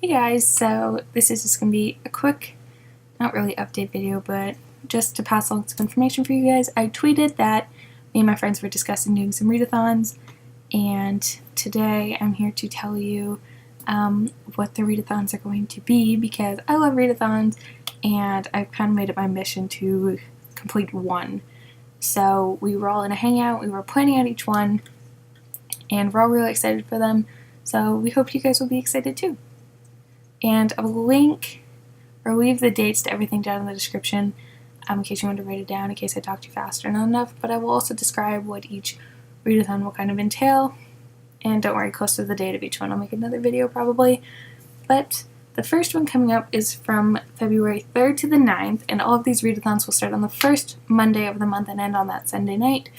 Hey guys, so this is just going to be a quick, not really update video, but just to pass along some information for you guys. I tweeted that me and my friends were discussing doing some readathons, and today I'm here to tell you what the readathons are going to be, because I love readathons and I've kind of made it my mission to complete one. So we were all in a hangout, we were planning out each one, and we're all really excited for them, so we hope you guys will be excited too. And I will link or leave the dates to everything down in the description in case you want to write it down, in case I talk too fast or not enough, but I will also describe what each readathon will kind of entail. And don't worry, close to the date of each one I'll make another video probably. But the first one coming up is from February 3rd to the 9th, and all of these readathons will start on the first Monday of the month and end on that Sunday night.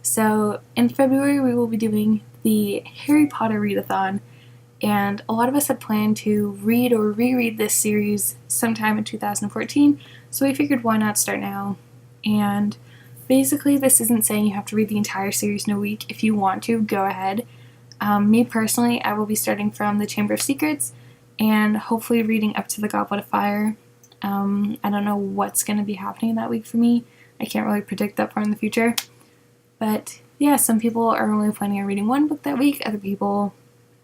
So in February we will be doing the Harry Potter readathon, and a lot of us had planned to read or reread this series sometime in 2014, so we figured why not start now. And basically this isn't saying you have to read the entire series in a week. If you want to, go ahead. Me personally, I will be starting from the Chamber of Secrets and hopefully reading up to the Goblet of Fire. I don't know what's going to be happening that week for me. I can't really predict that far in the future. But yeah, some people are only planning on reading one book that week, other people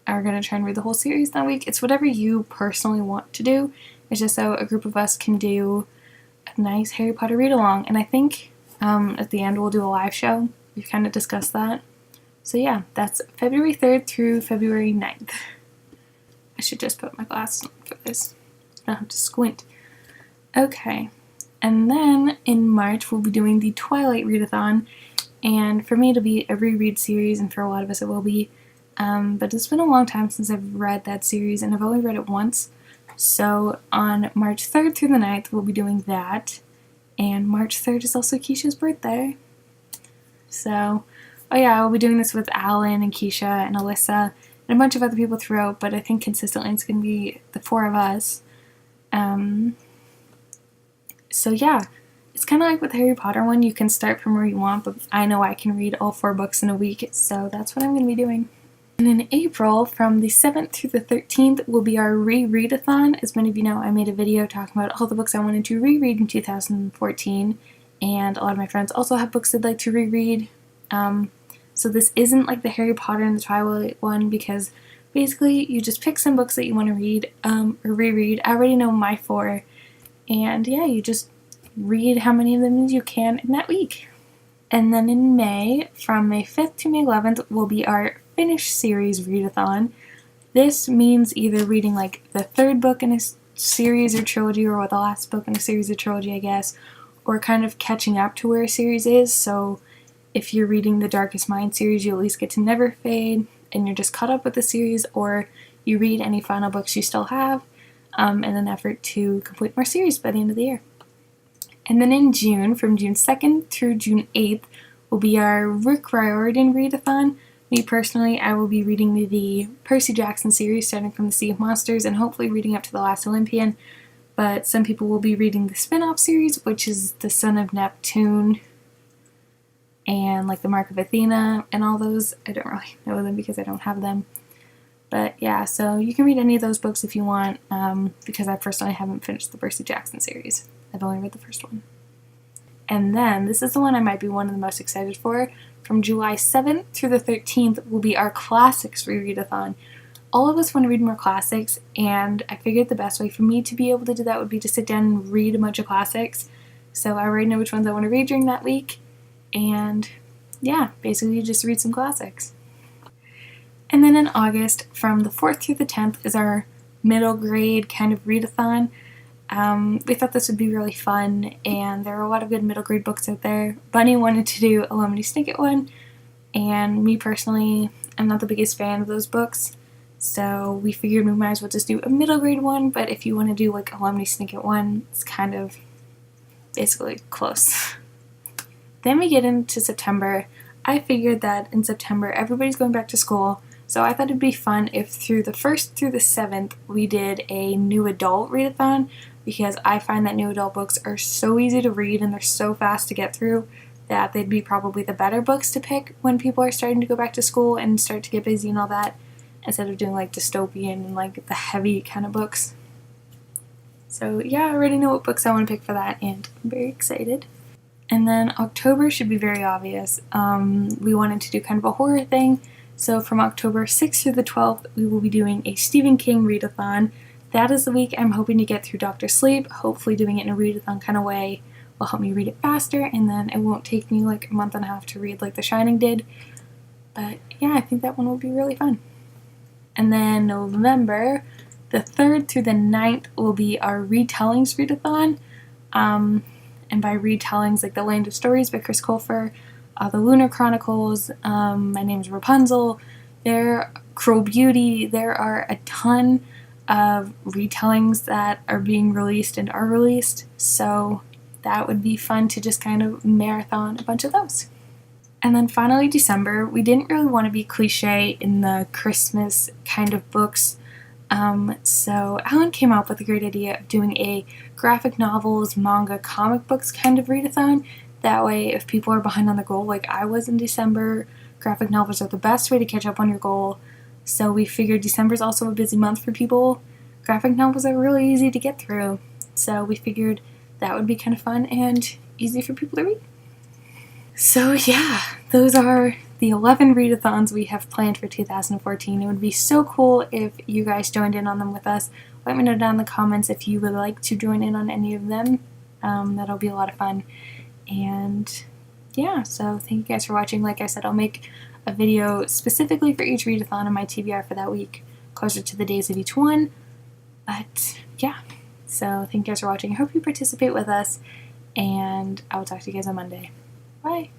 are going to try and read the whole series that week. It's whatever you personally want to do. It's just so a group of us can do a nice Harry Potter read-along. And I think at the end we'll do a live show. We've kind of discussed that. So yeah, that's February 3rd through February 9th. I should just put my glasses on for this. I don't have to squint. Okay. And then in March we'll be doing the Twilight Readathon. And for me it'll be a reread series, and for a lot of us it will be. But it's been a long time since I've read that series, and I've only read it once. So on March 3rd through the 9th, we'll be doing that. And March 3rd is also Ke-sha's birthday. So, oh yeah, I will be doing this with Allyn and Ke-sha and Alyssa and a bunch of other people throughout, but I think consistently it's going to be the four of us. So yeah, it's kind of like with the Harry Potter one. You can start from where you want, but I know I can read all 4 books in a week, so that's what I'm going to be doing. And in April, from the 7th through the 13th, will be our rereadathon. As many of you know, I made a video talking about all the books I wanted to reread in 2014, and a lot of my friends also have books they'd like to reread. So this isn't like the Harry Potter and the Twilight one, because basically you just pick some books that you want to read or reread. I already know my 4, and yeah, you just read how many of them you can in that week. And then in May, from May 5th to May 11th, will be our finished series readathon. This means either reading like the 3rd book in a series or trilogy, or the last book in a series or trilogy, I guess, or kind of catching up to where a series is. So if you're reading the Darkest Mind series, you at least get to Never Fade, and you're just caught up with the series, or you read any final books you still have in an effort to complete more series by the end of the year. And then in June, from June 2nd through June 8th, will be our Riordan readathon. Me personally, I will be reading the Percy Jackson series, starting from the Sea of Monsters and hopefully reading up to the Last Olympian. But some people will be reading the spin-off series, which is the Son of Neptune and like the Mark of Athena and all those. I don't really know them because I don't have them. But yeah, so you can read any of those books if you want, because I personally haven't finished the Percy Jackson series. I've only read the first one. And then, this is the one I might be one of the most excited for. From July 7th through the 13th will be our Classics rereadathon. All of us want to read more classics, and I figured the best way for me to be able to do that would be to sit down and read a bunch of classics. So I already know which ones I want to read during that week, and yeah, basically just read some classics. And then in August, from the 4th through the 10th, is our middle grade kind of readathon. We thought this would be really fun, and there are a lot of good middle grade books out there. Bunny wanted to do a Lemony Snicket one, and me personally, I'm not the biggest fan of those books, so we figured we might as well just do a middle grade one. But if you want to do like a Lemony Snicket one, it's kind of basically close. Then we get into September. I figured that in September everybody's going back to school, so I thought it'd be fun if through the 1st through the 7th we did a new adult readathon, because I find that new adult books are so easy to read and they're so fast to get through that they'd be probably the better books to pick when people are starting to go back to school and start to get busy and all that. instead of doing like dystopian and like the heavy kind of books. So yeah, I already know what books I want to pick for that, and I'm very excited. And then October should be very obvious. We wanted to do kind of a horror thing, so from October 6th through the 12th, we will be doing a Stephen King readathon. That is the week I'm hoping to get through Dr. Sleep. Hopefully doing it in a readathon kind of way will help me read it faster, and then it won't take me like a month and a half to read like The Shining did. But yeah, I think that one will be really fun. And then November, the 3rd through the 9th will be our Retellings readathon. And by Retellings, like The Land of Stories by Chris Colfer, The Lunar Chronicles, My Name's Rapunzel, Cruel Beauty. There are a ton of retellings that are being released and are released, so that would be fun to just kind of marathon a bunch of those. And then finally December, we didn't really want to be cliche in the Christmas kind of books, so Allyn came up with a great idea of doing a graphic novels, manga, comic books kind of readathon. That way, if people are behind on the goal like I was in December, graphic novels are the best way to catch up on your goal. So we figured December is also a busy month for people. Graphic novels are really easy to get through, so we figured that would be kind of fun and easy for people to read. So yeah, those are the 11 readathons we have planned for 2014. It would be so cool if you guys joined in on them with us. Let me know down in the comments if you would like to join in on any of them. That'll be a lot of fun. And yeah, so thank you guys for watching. Like I said, I'll make a video specifically for each readathon on my TBR for that week, closer to the days of each one. But yeah, so thank you guys for watching. I hope you participate with us, and I will talk to you guys on Monday. Bye!